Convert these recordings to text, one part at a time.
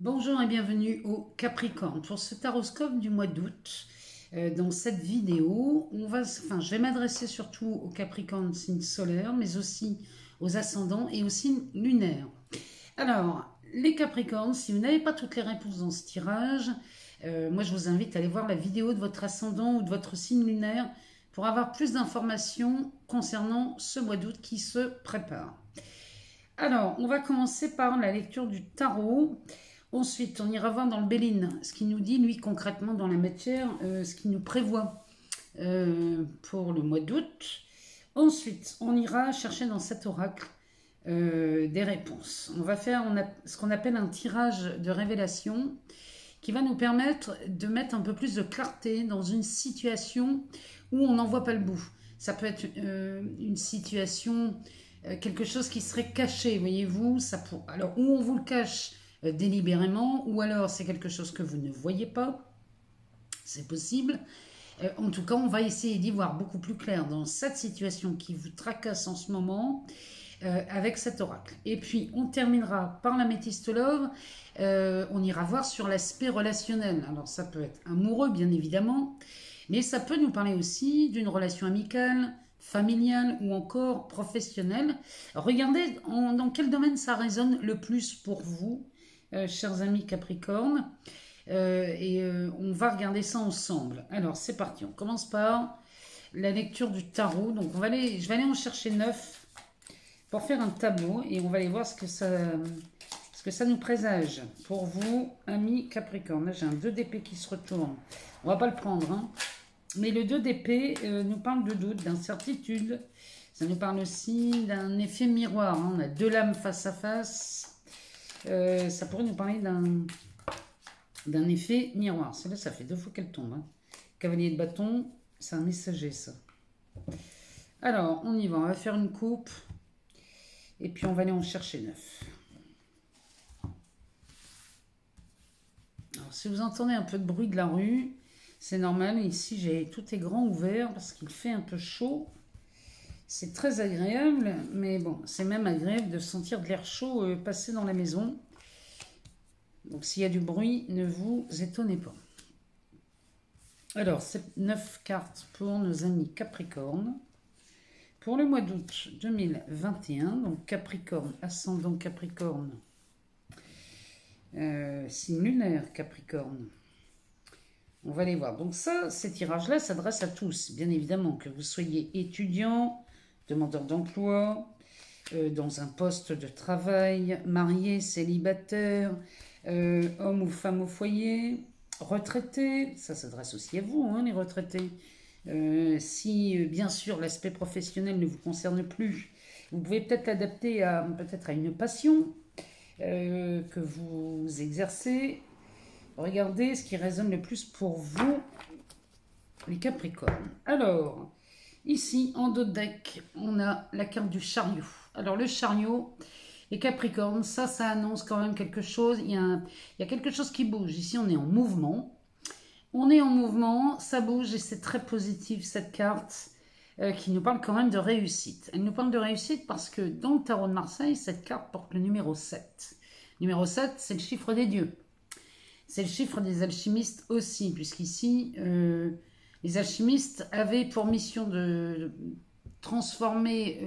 Bonjour et bienvenue au Capricorne. Pour ce taroscope du mois d'août, dans cette vidéo, je vais m'adresser surtout aux Capricornes signes solaires, mais aussi aux ascendants et aux signes lunaires. Alors, les Capricornes, si vous n'avez pas toutes les réponses dans ce tirage, moi je vous invite à aller voir la vidéo de votre ascendant ou de votre signe lunaire pour avoir plus d'informations concernant ce mois d'août qui se prépare. Alors, on va commencer par la lecture du tarot. Ensuite, on ira voir dans le Béline ce qu'il nous dit, lui, concrètement, dans la matière, ce qu'il nous prévoit pour le mois d'août. Ensuite, on ira chercher dans cet oracle des réponses. On va faire ce qu'on appelle un tirage de révélation qui va nous permettre de mettre un peu plus de clarté dans une situation où on n'en voit pas le bout. Ça peut être une situation, quelque chose qui serait caché, voyez-vous. Alors, où on vous le cache délibérément, ou alors c'est quelque chose que vous ne voyez pas, c'est possible. En tout cas, on va essayer d'y voir beaucoup plus clair dans cette situation qui vous tracasse en ce moment avec cet oracle. Et puis, on terminera par la Métiste Love. On ira voir sur l'aspect relationnel. Alors, ça peut être amoureux, bien évidemment, mais ça peut nous parler aussi d'une relation amicale, familiale ou encore professionnelle. Regardez dans quel domaine ça résonne le plus pour vous, chers amis Capricorne, on va regarder ça ensemble. Alors c'est parti, on commence par la lecture du tarot. Donc je vais aller en chercher 9 pour faire un tableau et on va aller voir ce que ça nous présage pour vous, amis Capricorne. Là j'ai un 2 d'épée qui se retourne, on va pas le prendre, hein. Mais le 2 d'épée nous parle de doute, d'incertitude. Ça nous parle aussi d'un effet miroir, hein. On a deux lames face à face. Ça pourrait nous parler d'un effet miroir. Celle-là, ça fait 2 fois qu'elle tombe, hein. Cavalier de bâton, c'est un messager, ça. Alors, on y va. On va faire une coupe. Et puis, on va aller en chercher 9. Alors, si vous entendez un peu de bruit de la rue, c'est normal. Ici, tout est grand ouvert parce qu'il fait un peu chaud. C'est très agréable, mais bon, c'est même agréable de sentir de l'air chaud passer dans la maison. Donc s'il y a du bruit, ne vous étonnez pas. Alors, c'est 9 cartes pour nos amis Capricorne. Pour le mois d'août 2021, donc Capricorne, ascendant Capricorne, signe lunaire Capricorne. On va les voir. Donc ça, ces tirages-là s'adressent à tous, bien évidemment, que vous soyez étudiant, demandeur d'emploi, dans un poste de travail, marié, célibataire, homme ou femme au foyer, retraité, ça s'adresse aussi à vous, hein, les retraités. Si, bien sûr, l'aspect professionnel ne vous concerne plus, vous pouvez peut-être l'adapter à une passion que vous exercez. Regardez ce qui résonne le plus pour vous, les Capricornes. Alors, ici, en dos de deck, on a la carte du chariot. Alors, le chariot, les Capricornes, ça annonce quand même quelque chose. Il y a quelque chose qui bouge. Ici, on est en mouvement. On est en mouvement, ça bouge et c'est très positif, cette carte, qui nous parle quand même de réussite. Elle nous parle de réussite parce que dans le tarot de Marseille, cette carte porte le numéro 7. Le numéro 7, c'est le chiffre des dieux. C'est le chiffre des alchimistes aussi, puisqu'ici, les alchimistes avaient pour mission de transformer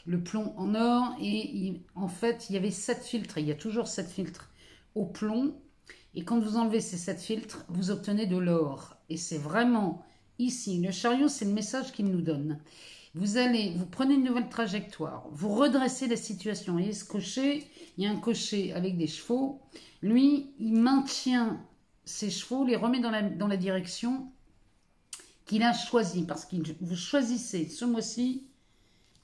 le plomb en or. Et en fait, il y avait 7 filtres. Il y a toujours 7 filtres au plomb. Et quand vous enlevez ces 7 filtres, vous obtenez de l'or. Et c'est vraiment ici. Le chariot, c'est le message qu'il nous donne. Vous prenez une nouvelle trajectoire. Vous redressez la situation. Vous voyez ce cocher, il y a un cocher avec des chevaux. Lui, il maintient ses chevaux, les remet dans la direction qu'il a choisie. Parce que vous choisissez ce mois-ci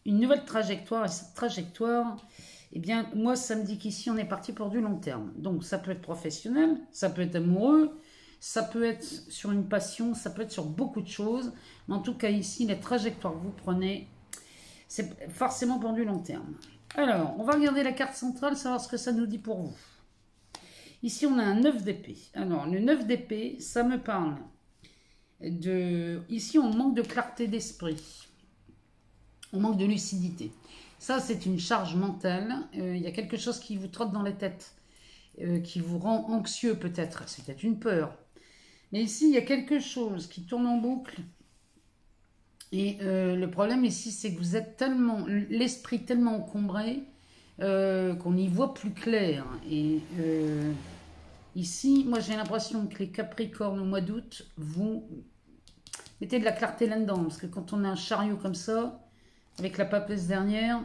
une nouvelle trajectoire. Et cette trajectoire, eh bien, moi, ça me dit qu'ici, on est parti pour du long terme. Donc, ça peut être professionnel, ça peut être amoureux, ça peut être sur une passion, ça peut être sur beaucoup de choses. Mais en tout cas, ici, la trajectoire que vous prenez, c'est forcément pour du long terme. Alors, on va regarder la carte centrale, savoir ce que ça nous dit pour vous. Ici, on a un 9 d'épée. Alors, le 9 d'épée, ça me parle de... Ici, on manque de clarté d'esprit. On manque de lucidité. Ça, c'est une charge mentale. Il y a quelque chose qui vous trotte dans la tête. qui vous rend anxieux peut-être. C'est peut-être une peur. Mais ici, il y a quelque chose qui tourne en boucle. Et le problème ici, c'est que vous êtes tellement, l'esprit tellement encombré qu'on y voit plus clair. Et ici, moi j'ai l'impression que les Capricornes au mois d'août, vous mettez de la clarté là-dedans. Parce que quand on a un chariot comme ça, avec la papesse dernière,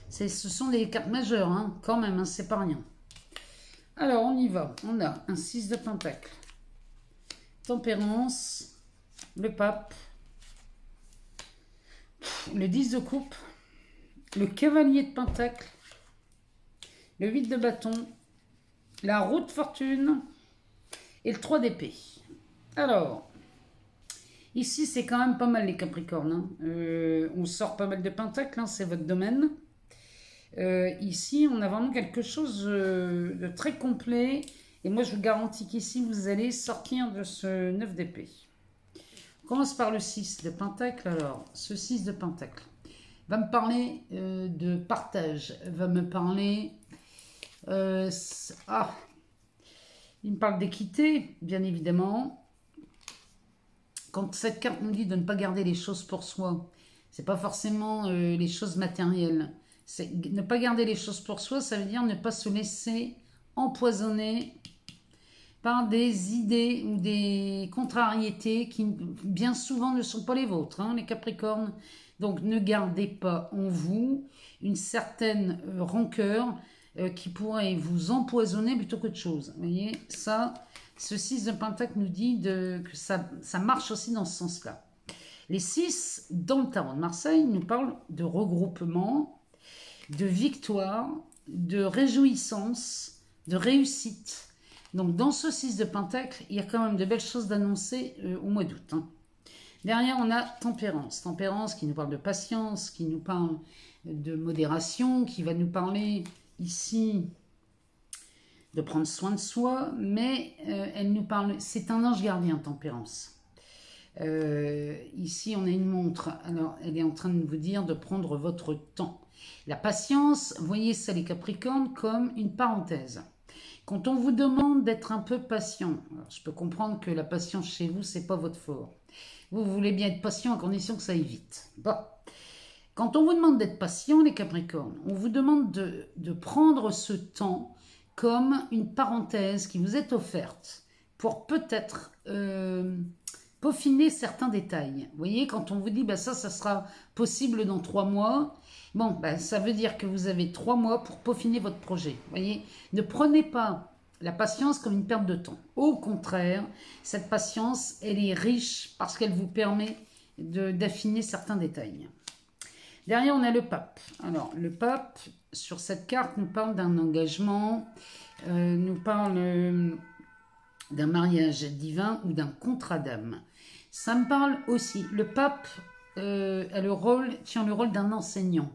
ce sont des cartes majeures, hein, quand même, hein, c'est pas rien. Alors, on y va. On a un 6 de Pentacle, Tempérance, le Pape, le 10 de Coupe, le Cavalier de Pentacle, le 8 de Bâton, la Roue de Fortune et le 3 d'épée. Alors, ici, c'est quand même pas mal les Capricornes. Hein. On sort pas mal de Pentacles, hein, c'est votre domaine. Ici, on a vraiment quelque chose de très complet. Et moi, je vous garantis qu'ici, vous allez sortir de ce 9 d'épée. On commence par le 6 de Pentacle. Alors, ce 6 de Pentacle va me parler de partage. Va me parler... il me parle d'équité, bien évidemment. Quand cette carte nous dit de ne pas garder les choses pour soi, c'est pas forcément les choses matérielles. Ne pas garder les choses pour soi, ça veut dire ne pas se laisser empoisonner par des idées ou des contrariétés qui bien souvent ne sont pas les vôtres, hein, les Capricornes. Donc ne gardez pas en vous une certaine rancœur qui pourrait vous empoisonner plutôt qu'autre chose. Vous voyez, ça, ce 6 de Pentacle nous dit que ça marche aussi dans ce sens-là. Les 6, dans le tarot de Marseille, nous parlent de regroupement, de victoire, de réjouissance, de réussite. Donc dans ce 6 de Pentacle, il y a quand même de belles choses d'annoncer au mois d'août. Hein. Derrière, on a Tempérance. Tempérance qui nous parle de patience, qui nous parle de modération, qui va nous parler ici de prendre soin de soi, mais elle nous parle, c'est un ange gardien, Tempérance. Ici, on a une montre, alors elle est en train de vous dire de prendre votre temps. La patience, voyez ça les Capricornes comme une parenthèse. Quand on vous demande d'être un peu patient, alors je peux comprendre que la patience chez vous, c'est pas votre fort. Vous voulez bien être patient à condition que ça aille vite. Bon. Quand on vous demande d'être patient, les Capricornes, on vous demande de prendre ce temps comme une parenthèse qui vous est offerte pour peut-être peaufiner certains détails. Vous voyez, quand on vous dit bah, ça sera possible dans 3 mois, bon, bah, ça veut dire que vous avez 3 mois pour peaufiner votre projet. Vous voyez, ne prenez pas la patience comme une perte de temps. Au contraire, cette patience, elle est riche parce qu'elle vous permet d'affiner certains détails. Derrière, on a le pape. Alors, le pape, sur cette carte, nous parle d'un engagement, nous parle d'un mariage divin ou d'un contrat d'âme. Ça me parle aussi. Le pape tient le rôle d'un enseignant.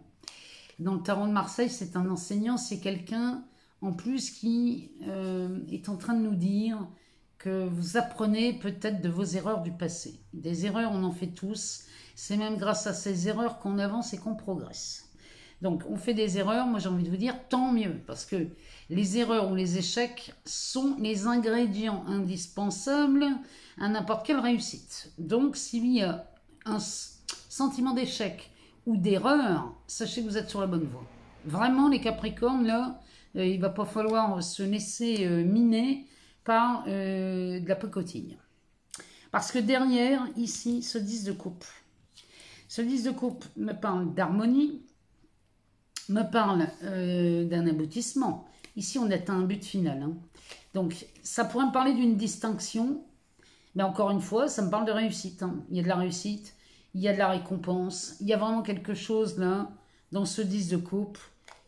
Dans le tarot de Marseille, c'est un enseignant, c'est quelqu'un en plus qui est en train de nous dire que vous apprenez peut-être de vos erreurs du passé. Des erreurs, on en fait tous. C'est même grâce à ces erreurs qu'on avance et qu'on progresse. Donc, on fait des erreurs, moi j'ai envie de vous dire, tant mieux, parce que les erreurs ou les échecs sont les ingrédients indispensables à n'importe quelle réussite. Donc, s'il y a un sentiment d'échec ou d'erreur, sachez que vous êtes sur la bonne voie. Vraiment, les Capricornes, là, il ne va pas falloir se laisser miner par de la pacotille. Parce que derrière, ici, ce 10 de coupe. Ce 10 de coupe me parle d'harmonie, me parle d'un aboutissement. Ici, on atteint un but final. Hein. Donc, ça pourrait me parler d'une distinction, mais encore une fois, ça me parle de réussite. Hein. Il y a de la réussite, il y a de la récompense, il y a vraiment quelque chose là, dans ce 10 de coupe.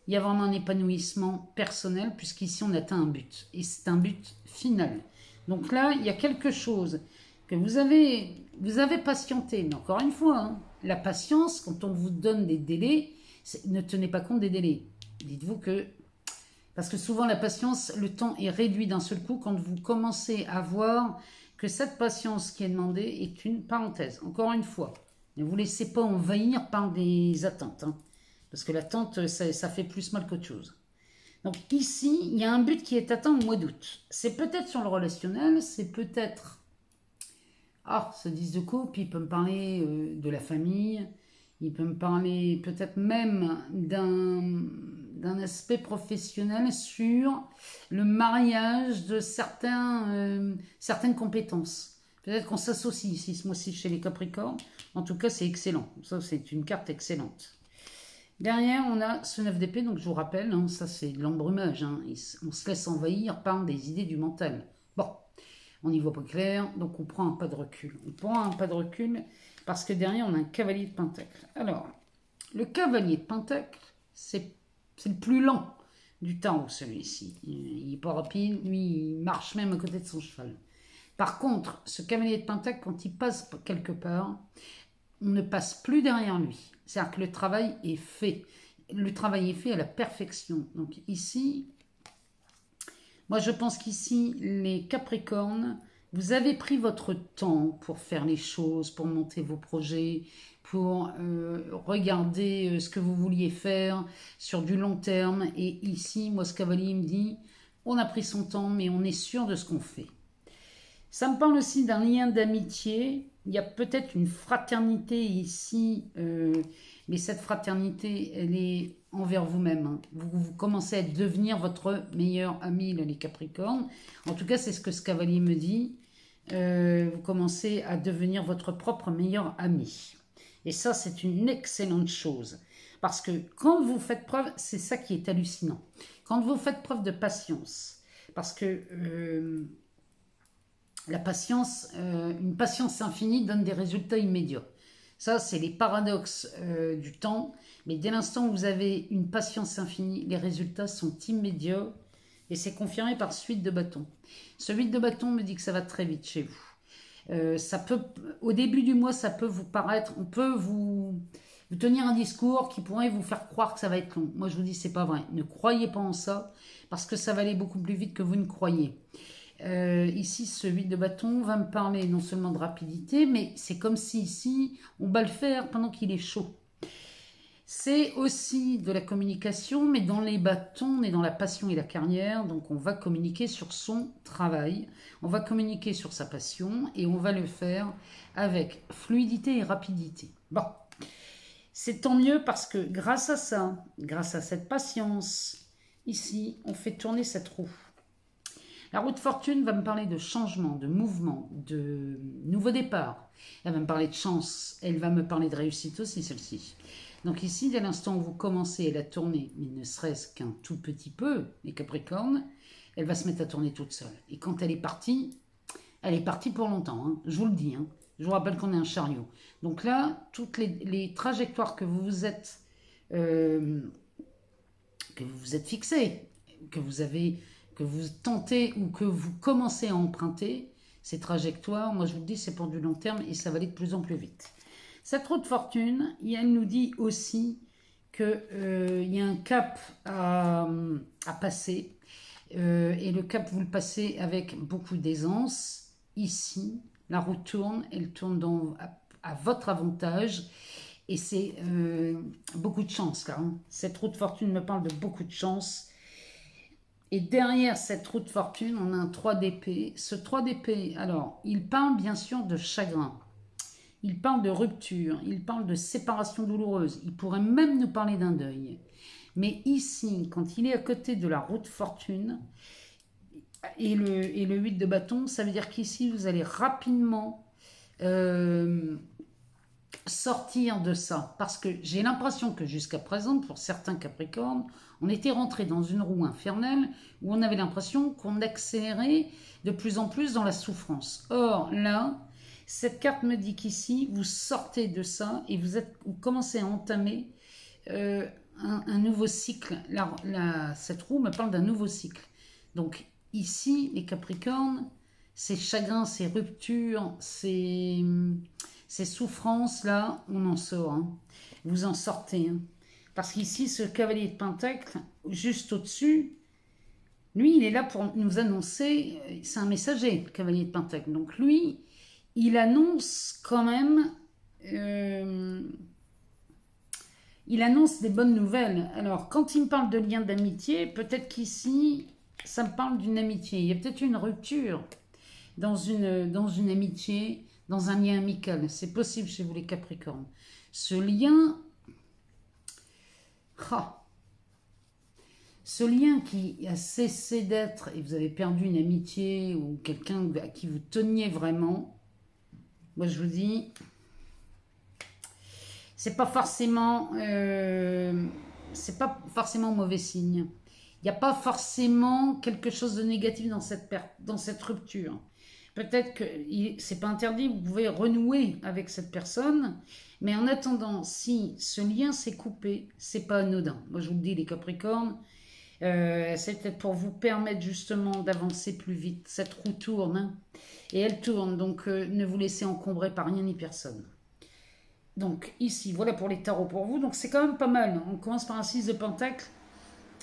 Il y a vraiment un épanouissement personnel, puisqu'ici, on atteint un but. Et c'est un but final. Donc là, il y a quelque chose que vous avez patienté. Mais encore une fois, hein, la patience, quand on vous donne des délais, ne tenez pas compte des délais. Dites-vous que... Parce que souvent, la patience, le temps est réduit d'un seul coup quand vous commencez à voir que cette patience qui est demandée est une parenthèse. Encore une fois, ne vous laissez pas envahir par des attentes. Hein, parce que l'attente, ça fait plus mal qu'autre chose. Donc ici, il y a un but qui est atteint au mois d'août. C'est peut-être sur le relationnel, c'est peut-être... Ah, ce 10 de coupe, il peut me parler de la famille, il peut me parler peut-être même d'un aspect professionnel sur le mariage de certaines compétences. Peut-être qu'on s'associe ici ce mois-ci chez les Capricornes. En tout cas, c'est excellent. Ça, c'est une carte excellente. Derrière, on a ce 9 d'épée, donc je vous rappelle, hein, ça c'est de l'embrumage. Hein, on se laisse envahir par des idées du mental. Bon, on n'y voit pas clair, donc on prend un pas de recul. On prend un pas de recul parce que derrière, on a un cavalier de pentacle. Alors, le cavalier de pentacle, c'est le plus lent du tarot, celui-ci. Il n'est pas rapide, lui, il marche même à côté de son cheval. Par contre, ce cavalier de pentacle, quand il passe quelque part, on ne passe plus derrière lui. C'est-à-dire que le travail est fait. Le travail est fait à la perfection. Donc ici, moi je pense qu'ici, les Capricornes, vous avez pris votre temps pour faire les choses, pour monter vos projets, pour regarder ce que vous vouliez faire sur du long terme. Et ici, moi ce cavalier me dit, on a pris son temps, mais on est sûr de ce qu'on fait. Ça me parle aussi d'un lien d'amitié. Il y a peut-être une fraternité ici, mais cette fraternité, elle est envers vous-même. Hein. Vous commencez à devenir votre meilleur ami, là, les Capricornes. En tout cas, c'est ce que ce cavalier me dit. Vous commencez à devenir votre propre meilleur ami. Et ça, c'est une excellente chose. Parce que quand vous faites preuve, c'est ça qui est hallucinant. Quand vous faites preuve de patience, parce que... la patience, une patience infinie donne des résultats immédiats. Ça, c'est les paradoxes du temps. Mais dès l'instant où vous avez une patience infinie, les résultats sont immédiats. Et c'est confirmé par ce 8 de bâton. Ce 8 de bâton me dit que ça va très vite chez vous. Ça peut, au début du mois, ça peut vous paraître... On peut vous tenir un discours qui pourrait vous faire croire que ça va être long. Moi, je vous dis, c'est pas vrai. Ne croyez pas en ça, parce que ça va aller beaucoup plus vite que vous ne croyez. Ici, ce 8 de bâton va me parler non seulement de rapidité, mais c'est comme si ici, on bat le fer pendant qu'il est chaud. C'est aussi de la communication, mais dans les bâtons, on est dans la passion et la carrière, donc on va communiquer sur son travail, on va communiquer sur sa passion, et on va le faire avec fluidité et rapidité. Bon, c'est tant mieux parce que grâce à ça, grâce à cette patience, ici, on fait tourner cette roue. La roue de fortune va me parler de changement, de mouvement, de nouveau départ. Elle va me parler de chance, elle va me parler de réussite aussi, celle-ci. Donc ici, dès l'instant où vous commencez à la tourner, mais ne serait-ce qu'un tout petit peu, les Capricornes, elle va se mettre à tourner toute seule. Et quand elle est partie pour longtemps, hein, je vous le dis. Hein. Je vous rappelle qu'on est un chariot. Donc là, toutes les trajectoires que vous vous êtes fixées, que vous tentez ou que vous commencez à emprunter, ces trajectoires, moi je vous le dis, c'est pour du long terme et ça va aller de plus en plus vite. Cette roue de fortune, elle nous dit aussi qu'il y a un cap à passer. Et le cap, vous le passez avec beaucoup d'aisance. Ici, la roue tourne, elle tourne à votre avantage. Et c'est beaucoup de chance là. Hein. Cette roue de fortune me parle de beaucoup de chance. Et derrière cette roue de fortune, on a un 3 d'épée. Ce 3 d'épée, alors, il parle bien sûr de chagrin. Il parle de rupture. Il parle de séparation douloureuse. Il pourrait même nous parler d'un deuil. Mais ici, quand il est à côté de la roue de fortune et le 8 de bâton, ça veut dire qu'ici, vous allez rapidement sortir de ça. Parce que j'ai l'impression que jusqu'à présent, pour certains Capricornes, on était rentré dans une roue infernale où on avait l'impression qu'on accélérait de plus en plus dans la souffrance. Or, là, cette carte me dit qu'ici, vous sortez de ça et vous commencez à entamer un nouveau cycle. Cette roue me parle d'un nouveau cycle. Donc, ici, les Capricornes, ces chagrins, ces ruptures, ces souffrances, là, on en sort. Hein. Vous en sortez. Hein. Parce qu'ici, ce cavalier de pentacle, juste au-dessus, lui, il est là pour nous annoncer, c'est un messager, le cavalier de pentacle. Donc lui, il annonce quand même, il annonce des bonnes nouvelles. Alors, quand il me parle de lien d'amitié, peut-être qu'ici, ça me parle d'une amitié. Il y a peut-être une rupture dans une amitié, dans un lien amical. C'est possible chez vous les Capricornes. Ce lien... Ce lien qui a cessé d'être et vous avez perdu une amitié ou quelqu'un à qui vous teniez vraiment, moi je vous dis, c'est pas forcément mauvais signe. Il n'y a pas forcément quelque chose de négatif dans cette perte, dans cette rupture. Peut-être que c'est pas interdit, vous pouvez renouer avec cette personne, mais en attendant, si ce lien s'est coupé, c'est pas anodin. Moi je vous le dis les Capricornes, c'est peut-être pour vous permettre justement d'avancer plus vite. Cette roue tourne, hein, et elle tourne, donc ne vous laissez encombrer par rien ni personne. Donc ici, voilà pour les tarots pour vous, donc c'est quand même pas mal. On commence par un 6 de Pentacle,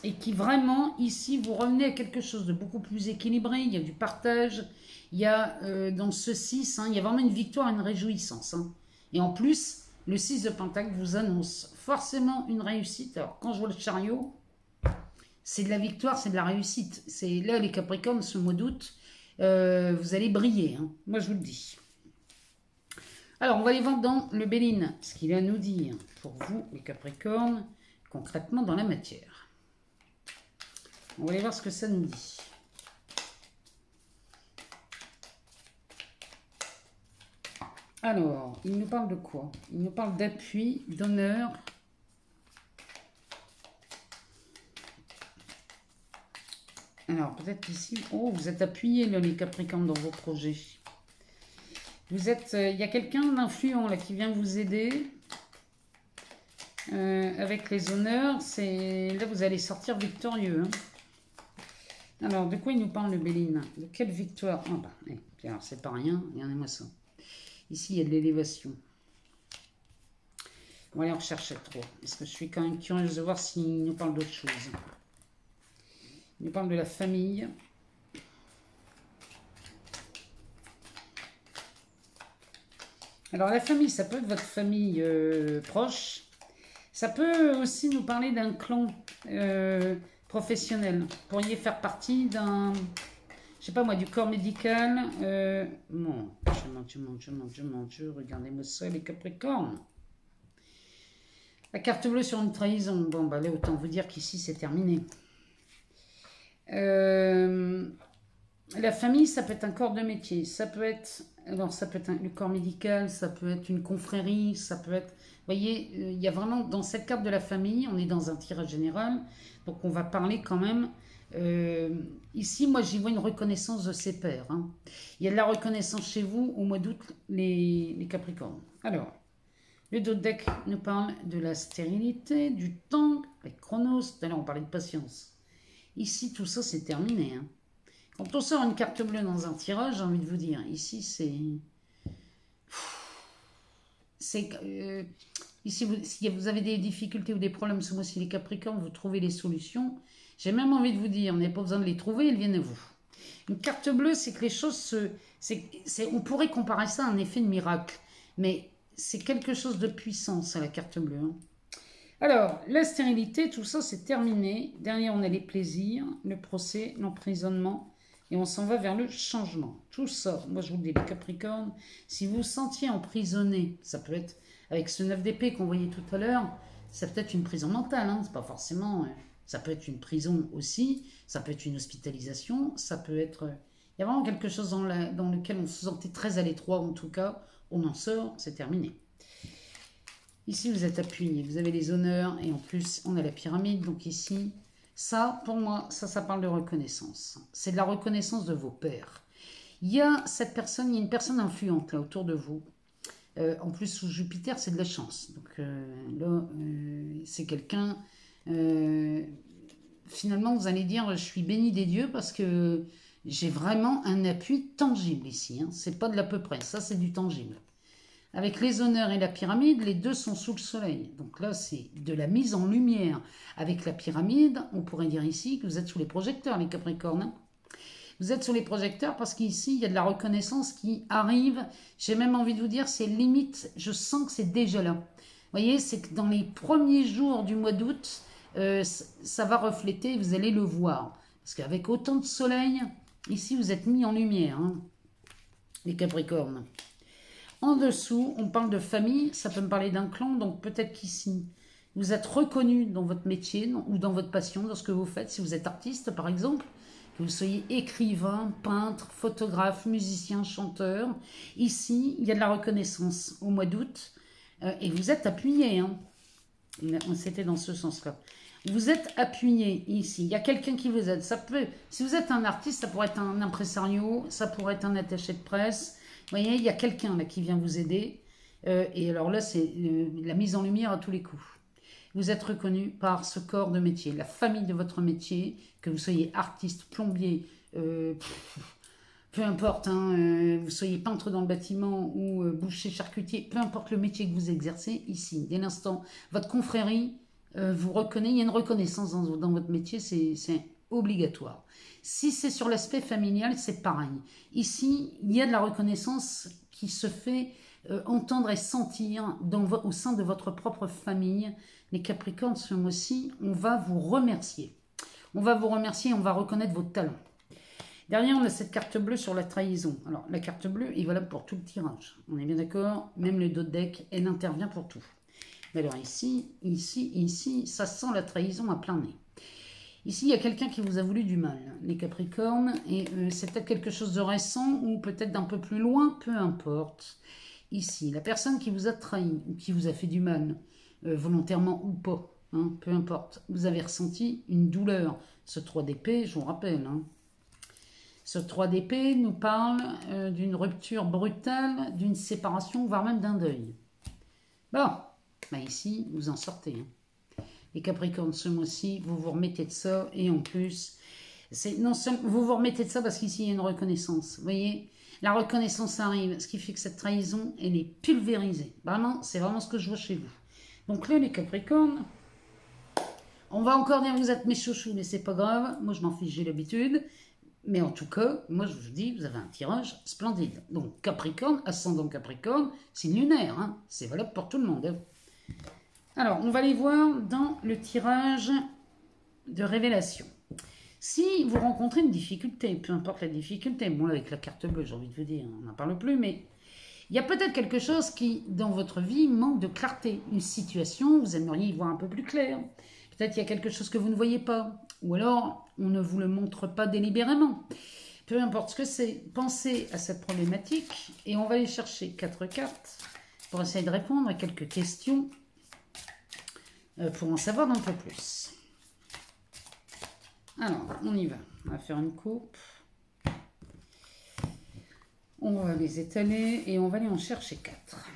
et qui vraiment, ici, vous revenez à quelque chose de beaucoup plus équilibré, il y a du partage, il y a dans ce 6, hein, il y a vraiment une victoire, une réjouissance. Hein. Et en plus, le 6 de Pentacle vous annonce forcément une réussite. Alors quand je vois le chariot, c'est de la victoire, c'est de la réussite. C'est là les Capricornes, ce mois d'août, vous allez briller. Hein. Moi, je vous le dis. Alors, on va aller voir dans le Béline ce qu'il a à nous dire pour vous, les Capricornes, concrètement dans la matière. On va aller voir ce que ça nous dit. Alors, il nous parle de quoi? Il nous parle d'appui, d'honneur. Alors, peut-être ici... Oh, vous êtes appuyés, là, les Capricornes, dans vos projets. Vous êtes... Il y a quelqu'un d'influent, là, qui vient vous aider. Avec les honneurs. Là, vous allez sortir victorieux. Hein. Alors, de quoi il nous parle, le Béline? De quelle victoire? Ah, bah, alors, c'est pas rien. Regardez-moi ça. Ici, il y a de l'élévation. On va aller en rechercher trop. Parce que je suis quand même curieuse de voir s'il nous parle d'autre chose. Il nous parle de la famille. Alors, la famille, ça peut être votre famille proche. Ça peut aussi nous parler d'un clan professionnel. Vous pourriez faire partie d'un... Je sais pas moi, du corps médical. Non, je monte. Regardez-moi ça, les Capricornes. La carte bleue sur une trahison. Bon, bah là, autant vous dire qu'ici, c'est terminé. La famille, ça peut être un corps de métier. Ça peut être... Alors, ça peut être le corps médical, ça peut être une confrérie, ça peut être... Vous voyez, il y a vraiment... Dans cette carte de la famille, on est dans un tirage général. Donc, on va parler quand même... ici, moi, j'y vois une reconnaissance de ses pairs. Hein. Il y a de la reconnaissance chez vous au mois d'août, les Capricornes. Alors, le dos de deck nous parle de la stérilité, du temps, avec Chronos. Tout à l'heure, on parlait de patience. Ici, tout ça, c'est terminé. Hein. Quand on sort une carte bleue dans un tirage, j'ai envie de vous dire, ici, ici, si vous avez des difficultés ou des problèmes ce mois-ci, les Capricornes, vous trouvez les solutions. J'ai même envie de vous dire, on n'a pas besoin de les trouver, elles viennent à vous. Une carte bleue, c'est que les choses on pourrait comparer ça à un effet de miracle, mais c'est quelque chose de puissant, ça, la carte bleue. Hein. Alors, la stérilité, tout ça, c'est terminé. Derrière, on a les plaisirs, le procès, l'emprisonnement, et on s'en va vers le changement. Tout ça, moi je vous le dis, les Capricornes, si vous vous sentiez emprisonné, ça peut être, avec ce 9 d'épée qu'on voyait tout à l'heure, ça peut être une prison mentale, hein, c'est pas forcément... Ça peut être une prison aussi, ça peut être une hospitalisation, ça peut être... Il y a vraiment quelque chose dans lequel on se sentait très à l'étroit, en tout cas, on en sort, c'est terminé. Ici, vous êtes appuyé, vous avez les honneurs, et en plus, on a la pyramide, donc ici, ça, pour moi, ça parle de reconnaissance. C'est de la reconnaissance de vos pairs. Il y a cette personne, il y a une personne influente, là, autour de vous. En plus, sous Jupiter, c'est de la chance. Donc là, c'est quelqu'un... finalement vous allez dire je suis béni des dieux parce que j'ai vraiment un appui tangible ici, hein. C'est pas de l'à peu près, ça c'est du tangible. Avec les honneurs et la pyramide, les deux sont sous le soleil, donc là c'est de la mise en lumière. Avec la pyramide, on pourrait dire ici que vous êtes sous les projecteurs, les Capricornes, hein. Vous êtes sous les projecteurs parce qu'ici il y a de la reconnaissance qui arrive. J'ai même envie de vous dire, c'est limite, je sens que c'est déjà là. voyez, c'est que dans les premiers jours du mois d'août, ça va refléter, vous allez le voir. Parce qu'avec autant de soleil, ici, vous êtes mis en lumière, hein, les Capricornes. En dessous, on parle de famille, ça peut me parler d'un clan, donc peut-être qu'ici, vous êtes reconnu dans votre métier ou dans votre passion, dans ce que vous faites. Si vous êtes artiste, par exemple, que vous soyez écrivain, peintre, photographe, musicien, chanteur. Ici, il y a de la reconnaissance au mois d'août et vous êtes appuyé. Hein. C'était dans ce sens-là. Vous êtes appuyé ici. Il y a quelqu'un qui vous aide. Ça peut, si vous êtes un artiste, ça pourrait être un impresario, ça pourrait être un attaché de presse. Vous voyez, il y a quelqu'un là qui vient vous aider. Et alors là, c'est la mise en lumière à tous les coups. Vous êtes reconnu par ce corps de métier, la famille de votre métier, que vous soyez artiste, plombier, peu importe, hein, vous soyez peintre dans le bâtiment ou boucher, charcutier, peu importe le métier que vous exercez, ici, dès l'instant, votre confrérie vous reconnaît, il y a une reconnaissance dans votre métier, c'est obligatoire. Si c'est sur l'aspect familial, c'est pareil. Ici, il y a de la reconnaissance qui se fait entendre et sentir au sein de votre propre famille. Les Capricornes, ce mois-ci, on va vous remercier. On va vous remercier, on va reconnaître vos talents. Derrière, on a cette carte bleue sur la trahison. Alors, la carte bleue est valable pour tout le tirage. On est bien d'accord? Même le dos de deck, elle intervient pour tout. Mais alors ici, ça sent la trahison à plein nez. Ici, il y a quelqu'un qui vous a voulu du mal, les Capricornes, et c'est peut-être quelque chose de récent ou peut-être d'un peu plus loin, peu importe. Ici, la personne qui vous a trahi ou qui vous a fait du mal, volontairement ou pas, hein, peu importe, vous avez ressenti une douleur. Ce 3 d'épée, je vous rappelle, hein, ce 3 d'épée nous parle d'une rupture brutale, d'une séparation, voire même d'un deuil. Bon, bah ici, vous en sortez. Hein. Les Capricornes, ce mois-ci, vous vous remettez de ça, et en plus, non seulement vous vous remettez de ça parce qu'ici, il y a une reconnaissance, vous voyez. La reconnaissance arrive, ce qui fait que cette trahison, elle est pulvérisée. Vraiment, c'est vraiment ce que je vois chez vous. Donc là, les Capricornes, on va encore dire vous êtes mes chouchous, mais c'est pas grave. Moi, je m'en fiche, j'ai l'habitude. Mais en tout cas, moi, je vous dis, vous avez un tirage splendide. Donc, Capricorne, ascendant Capricorne, signe lunaire. Hein, c'est valable pour tout le monde. Hein. Alors, on va aller voir dans le tirage de révélation. Si vous rencontrez une difficulté, peu importe la difficulté, bon, avec la carte bleue, j'ai envie de vous dire, on n'en parle plus, mais il y a peut-être quelque chose qui, dans votre vie, manque de clarté. Une situation, vous aimeriez y voir un peu plus clair. Peut-être qu'il y a quelque chose que vous ne voyez pas. Ou alors, on ne vous le montre pas délibérément. Peu importe ce que c'est, pensez à cette problématique et on va aller chercher 4 cartes pour essayer de répondre à quelques questions pour en savoir un peu plus. Alors, on y va. On va faire une coupe. On va les étaler et on va aller en chercher 4.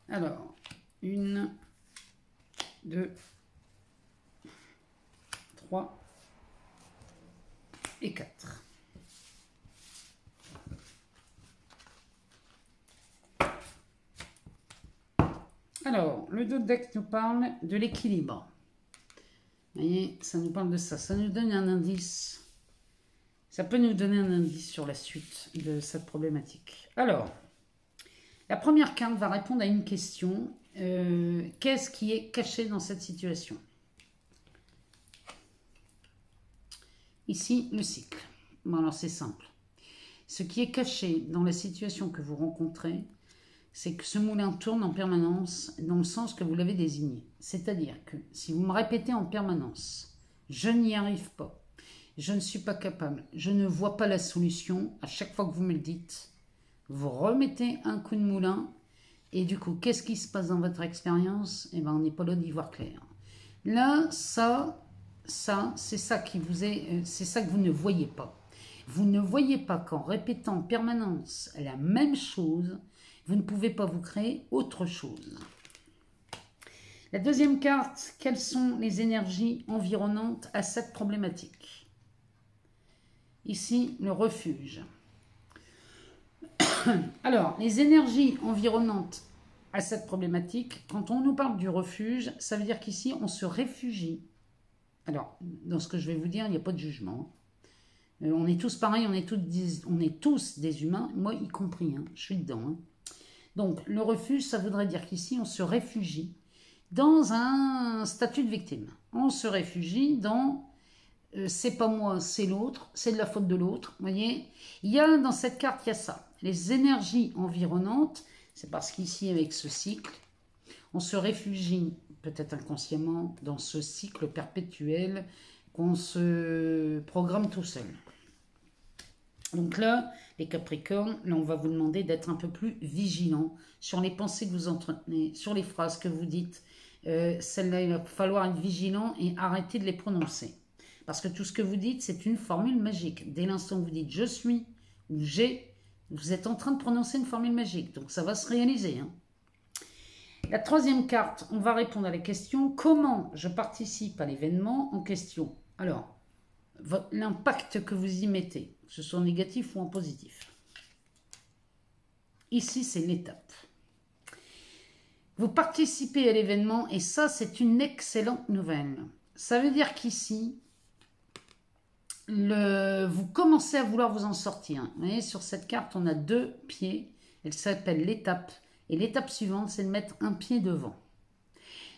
Alors, 1, 2, 3 et 4. Alors, le dos de deck nous parle de l'équilibre. Vous voyez, ça nous parle de ça. Ça nous donne un indice. Ça peut nous donner un indice sur la suite de cette problématique. Alors, la première carte va répondre à une question. Qu'est-ce qui est caché dans cette situation? Ici, le cycle. Bon, alors c'est simple. Ce qui est caché dans la situation que vous rencontrez, c'est que ce moulin tourne en permanence dans le sens que vous l'avez désigné. C'est-à-dire que si vous me répétez en permanence « je n'y arrive pas »,« je ne suis pas capable »,« je ne vois pas la solution », à chaque fois que vous me le dites, vous remettez un coup de moulin et du coup, qu'est-ce qui se passe dans votre expérience? Eh bien, on n'est pas là d'y voir clair. Là, c'est ça qui vous est, c'est ça que vous ne voyez pas. Vous ne voyez pas qu'en répétant en permanence la même chose, vous ne pouvez pas vous créer autre chose. La deuxième carte, quelles sont les énergies environnantes à cette problématique? Ici, le refuge. Alors, les énergies environnantes à cette problématique, quand on nous parle du refuge, ça veut dire qu'ici, on se réfugie. Alors, dans ce que je vais vous dire, il n'y a pas de jugement. On est tous pareils, on est tous des humains, moi y compris, hein, je suis dedans. Hein. Donc, le refuge, ça voudrait dire qu'ici, on se réfugie dans un statut de victime. On se réfugie dans c'est pas moi, c'est l'autre, c'est de la faute de l'autre. Vous voyez, il y a dans cette carte, il y a ça. Les énergies environnantes, c'est parce qu'ici, avec ce cycle, on se réfugie, peut-être inconsciemment, dans ce cycle perpétuel qu'on se programme tout seul. Donc là, les Capricornes, là, on va vous demander d'être un peu plus vigilant sur les pensées que vous entretenez, sur les phrases que vous dites. Celles-là, il va falloir être vigilant et arrêter de les prononcer. Parce que tout ce que vous dites, c'est une formule magique. Dès l'instant où vous dites « je suis » ou « j'ai », vous êtes en train de prononcer une formule magique. Donc ça va se réaliser. Hein. La troisième carte, on va répondre à la question « Comment je participe à l'événement en question ?» Alors, l'impact que vous y mettez, que ce soit en négatif ou en positif. Ici, c'est l'étape. Vous participez à l'événement et ça, c'est une excellente nouvelle. Ça veut dire qu'ici, vous commencez à vouloir vous en sortir. Vous voyez, sur cette carte, on a 2 pieds. Elle s'appelle l'étape. Et l'étape suivante, c'est de mettre un pied devant.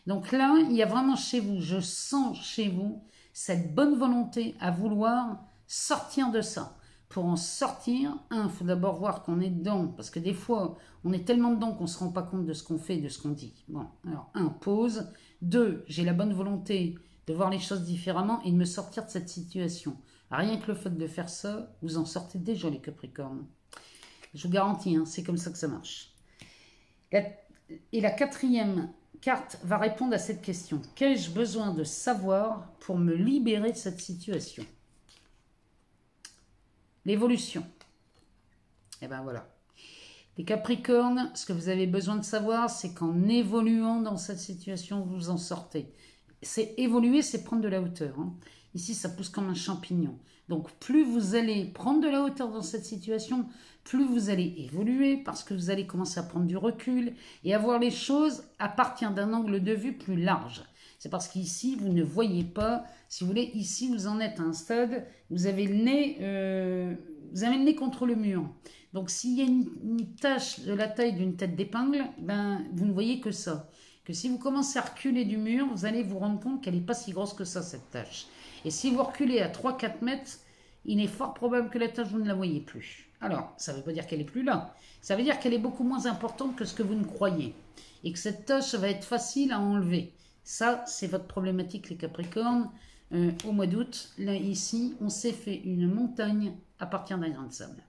Donc là, il y a vraiment chez vous, je sens chez vous, cette bonne volonté à vouloir sortir de ça. Pour en sortir, il faut d'abord voir qu'on est dedans. Parce que des fois, on est tellement dedans qu'on ne se rend pas compte de ce qu'on fait, de ce qu'on dit. Bon, alors, 1, pause. 2, j'ai la bonne volonté de voir les choses différemment et de me sortir de cette situation. Rien que le fait de faire ça, vous en sortez déjà, les Capricornes. Je vous garantis, hein, c'est comme ça que ça marche. Et la 4e carte va répondre à cette question. Qu'ai-je besoin de savoir pour me libérer de cette situation? L'évolution. Et ben voilà. Les Capricornes, ce que vous avez besoin de savoir, c'est qu'en évoluant dans cette situation, vous en sortez. C'est évoluer, c'est prendre de la hauteur. Hein. Ici, ça pousse comme un champignon. Donc, plus vous allez prendre de la hauteur dans cette situation, plus vous allez évoluer parce que vous allez commencer à prendre du recul et à voir les choses à partir d'un angle de vue plus large. C'est parce qu'ici, vous ne voyez pas, si vous voulez, ici, vous en êtes à un stade, vous avez le nez contre le mur. Donc, s'il y a une tache de la taille d'une tête d'épingle, ben, vous ne voyez que ça. Que si vous commencez à reculer du mur, vous allez vous rendre compte qu'elle n'est pas si grosse que ça, cette tache. Et si vous reculez à 3-4 mètres, il est fort probable que la tache, vous ne la voyez plus. Alors, ça ne veut pas dire qu'elle n'est plus là. Ça veut dire qu'elle est beaucoup moins importante que ce que vous ne croyez. Et que cette tache va être facile à enlever. Ça, c'est votre problématique, les Capricornes. Au mois d'août, là, ici, on s'est fait une montagne à partir d'un grain de sable.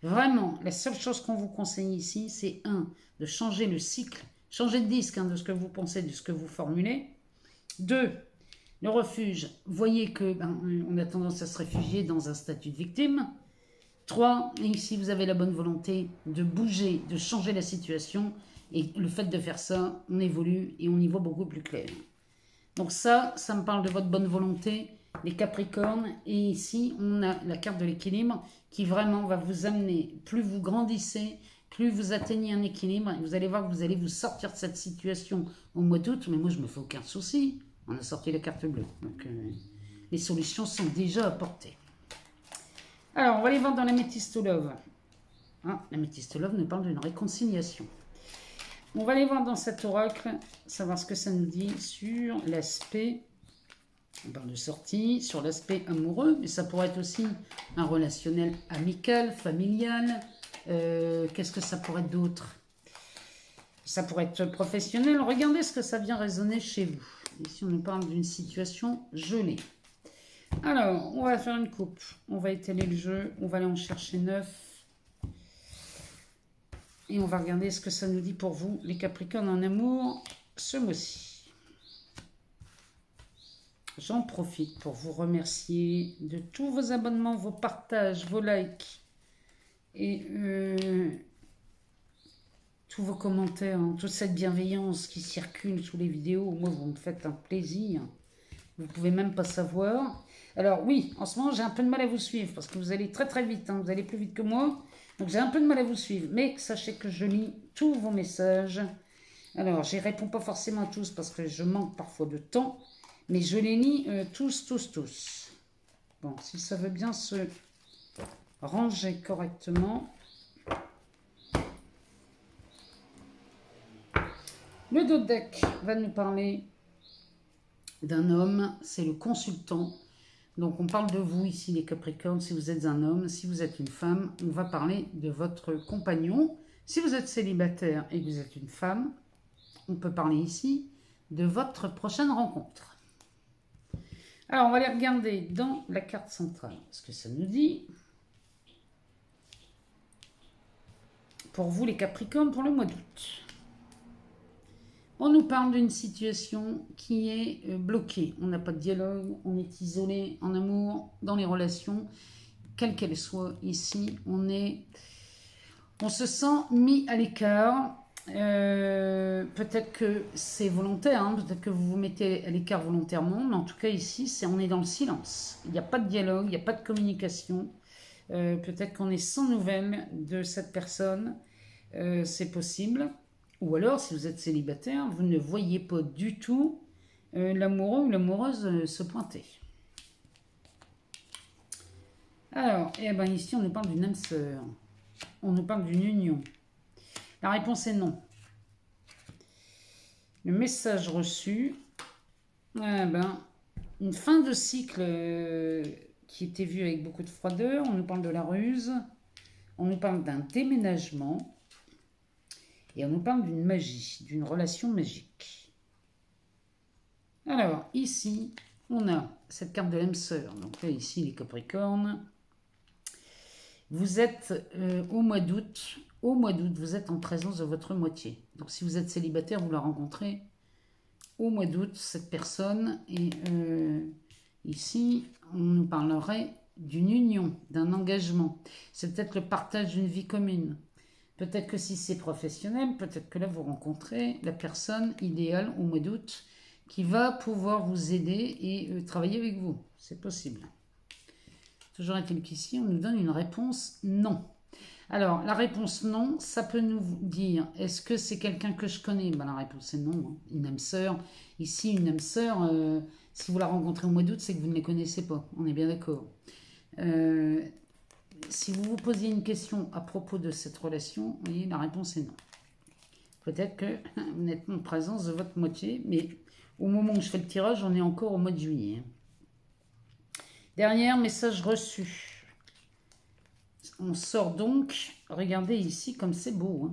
Vraiment, la seule chose qu'on vous conseille ici, c'est 1, de changer le cycle, changer de disque hein, de ce que vous pensez, de ce que vous formulez. 2, le refuge, voyez que on a tendance à se réfugier dans un statut de victime. 3, ici vous avez la bonne volonté de bouger, de changer la situation. Et le fait de faire ça, on évolue et on y voit beaucoup plus clair. Donc ça me parle de votre bonne volonté, les Capricornes. Et ici, on a la carte de l'équilibre qui vraiment va vous amener, plus vous grandissez, plus vous atteignez un équilibre. Et vous allez voir que vous allez vous sortir de cette situation au mois d'août. Mais moi, je ne me fais aucun souci. On a sorti la carte bleue. Donc, les solutions sont déjà apportées. Alors, on va aller voir dans l'Améthyste Love. Ah, l'Améthyste Love nous parle d'une réconciliation. On va aller voir dans cet oracle, savoir ce que ça nous dit sur l'aspect, on parle de sortie, sur l'aspect amoureux, mais ça pourrait être aussi un relationnel amical, familial. Qu'est-ce que ça pourrait être d'autre? Ça pourrait être professionnel. Regardez ce que ça vient résonner chez vous. Ici, on nous parle d'une situation gelée. Alors, on va faire une coupe. On va étaler le jeu. On va aller en chercher 9. Et on va regarder ce que ça nous dit pour vous, les Capricornes en amour, ce mois-ci. J'en profite pour vous remercier de tous vos abonnements, vos partages, vos likes et tous vos commentaires, hein, toute cette bienveillance qui circule sous les vidéos. Moi, vous me faites un plaisir. Vous ne pouvez même pas savoir. Alors oui, en ce moment, j'ai un peu de mal à vous suivre parce que vous allez très très vite. Hein, vous allez plus vite que moi. Donc j'ai un peu de mal à vous suivre. Mais sachez que je lis tous vos messages. Alors, je ne réponds pas forcément à tous parce que je manque parfois de temps. Mais je les lis tous. Bon, si ça veut bien se ranger correctement. Le dos de deck va nous parler d'un homme, c'est le consultant. Donc on parle de vous ici les Capricornes, si vous êtes un homme, si vous êtes une femme, on va parler de votre compagnon. Si vous êtes célibataire et que vous êtes une femme, on peut parler ici de votre prochaine rencontre. Alors on va aller regarder dans la carte centrale ce que ça nous dit. Pour vous les Capricornes, pour le mois d'août. On nous parle d'une situation qui est bloquée. On n'a pas de dialogue, on est isolé en amour, dans les relations, quelles qu'elles soient. Ici, on se sent mis à l'écart. Peut-être que c'est volontaire, hein, peut-être que vous vous mettez à l'écart volontairement, mais en tout cas ici, on est dans le silence. Il n'y a pas de dialogue, il n'y a pas de communication. Peut-être qu'on est sans nouvelles de cette personne, c'est possible. Ou alors, si vous êtes célibataire, vous ne voyez pas du tout l'amoureux ou l'amoureuse se pointer. Alors, eh ben ici, on nous parle d'une âme sœur. On nous parle d'une union. La réponse est non. Le message reçu, eh ben, une fin de cycle qui était vue avec beaucoup de froideur. On nous parle de la ruse. On nous parle d'un déménagement. Et on nous parle d'une magie, d'une relation magique. Alors, ici, on a cette carte de l'âme sœur. Donc là, ici, les Capricornes. Vous êtes au mois d'août. Au mois d'août, vous êtes en présence de votre moitié. Donc, si vous êtes célibataire, vous la rencontrez au mois d'août, cette personne. Et ici, on nous parlerait d'une union, d'un engagement. C'est peut-être le partage d'une vie commune. Peut-être que si c'est professionnel, peut-être que là, vous rencontrez la personne idéale au mois d'août qui va pouvoir vous aider et travailler avec vous. C'est possible. Toujours est-il qu'ici, on nous donne une réponse non. Alors, la réponse non, ça peut nous dire, est-ce que c'est quelqu'un que je connais? Ben, la réponse est non. Hein. Une âme sœur. Ici, une âme sœur, si vous la rencontrez au mois d'août, c'est que vous ne les connaissez pas. On est bien d'accord. Si vous vous posiez une question à propos de cette relation, vous voyez, la réponse est non. Peut-être que vous n'êtes pas en présence de votre moitié, mais au moment où je fais le tirage, on est encore au mois de juillet. Derrière, message reçu. On sort donc, regardez ici comme c'est beau.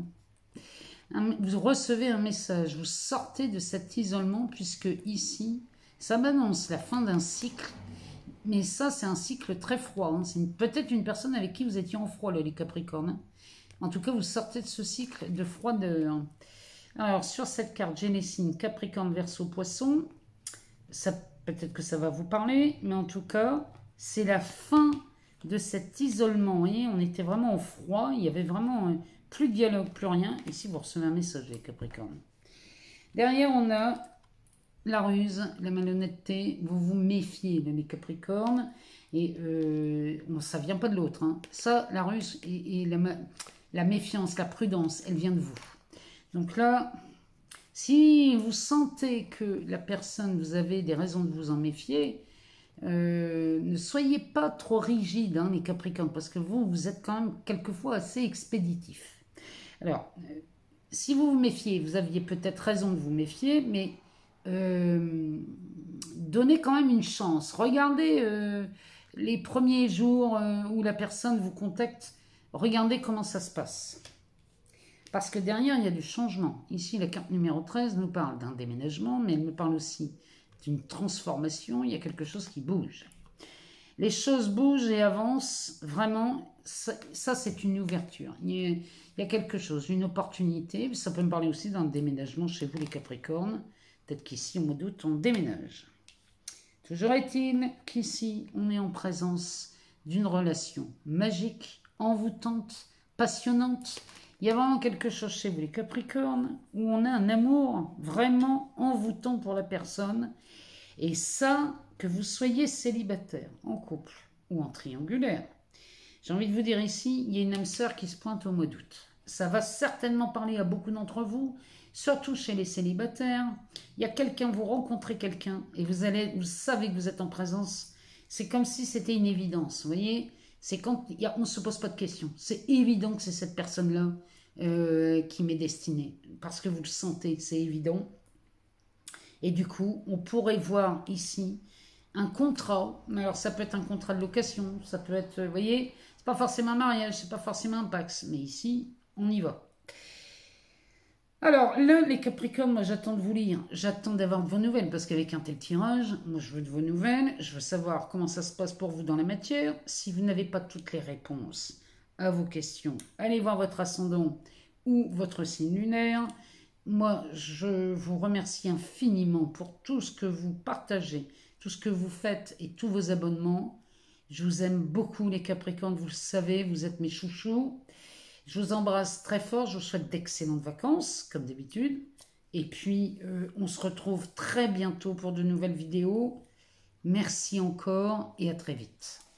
Hein. Vous recevez un message, vous sortez de cet isolement, puisque ici, ça m'annonce la fin d'un cycle. Mais ça, c'est un cycle très froid. Hein. C'est peut-être une personne avec qui vous étiez en froid, là, les Capricornes. Hein. En tout cas, vous sortez de ce cycle de froideur. Alors, sur cette carte, j'ai les signes Capricorne, Verseau, Poisson. Peut-être que ça va vous parler, mais en tout cas, c'est la fin de cet isolement. Vous voyez, on était vraiment au froid. Il y avait vraiment plus de dialogue, plus rien. Ici, vous recevez un message, les Capricornes. Derrière, on a la ruse, la malhonnêteté, vous vous méfiez, les Capricornes, et ça ne vient pas de l'autre. Hein. Ça, la ruse et la méfiance, la prudence, elle vient de vous. Donc là, si vous sentez que la personne, vous avez des raisons de vous en méfier, ne soyez pas trop rigide, hein, les Capricornes, parce que vous êtes quand même quelquefois assez expéditif. Alors, si vous vous méfiez, vous aviez peut-être raison de vous méfier, mais donnez quand même une chance. Regardez les premiers jours où la personne vous contacte, regardez comment ça se passe. Parce que derrière, il y a du changement. Ici, la carte numéro 13 nous parle d'un déménagement, mais elle nous parle aussi d'une transformation. Il y a quelque chose qui bouge. Les choses bougent et avancent. Vraiment, ça c'est une ouverture. Il y a quelque chose, une opportunité. Ça peut me parler aussi d'un déménagement chez vous, les Capricornes. Peut-être qu'ici, au mois d'août, on déménage. Toujours est-il qu'ici, on est en présence d'une relation magique, envoûtante, passionnante. Il y a vraiment quelque chose chez vous, les Capricornes, où on a un amour vraiment envoûtant pour la personne. Et ça, que vous soyez célibataire, en couple ou en triangulaire. J'ai envie de vous dire ici, il y a une âme sœur qui se pointe au mois d'août. Ça va certainement parler à beaucoup d'entre vous, surtout chez les célibataires. Il y a quelqu'un, vous rencontrez quelqu'un et vous savez que vous êtes en présence c'est comme si c'était une évidence, vous voyez. C'est quand on ne se pose pas de questions. C'est évident que c'est cette personne-là qui m'est destinée. Parce que vous le sentez, c'est évident. Et du coup, on pourrait voir ici un contrat. Alors, ça peut être un contrat de location, ça peut être, vous voyez, c'est pas forcément un mariage, c'est pas forcément un Pax. Mais ici, on y va. Alors là, les Capricornes, moi j'attends de vous lire, j'attends d'avoir de vos nouvelles, parce qu'avec un tel tirage, moi je veux de vos nouvelles, je veux savoir comment ça se passe pour vous dans la matière. Si vous n'avez pas toutes les réponses à vos questions, allez voir votre ascendant ou votre signe lunaire. Moi, je vous remercie infiniment pour tout ce que vous partagez, tout ce que vous faites et tous vos abonnements. Je vous aime beaucoup les Capricornes, vous le savez, vous êtes mes chouchous. Je vous embrasse très fort, je vous souhaite d'excellentes vacances, comme d'habitude. Et puis, on se retrouve très bientôt pour de nouvelles vidéos. Merci encore et à très vite.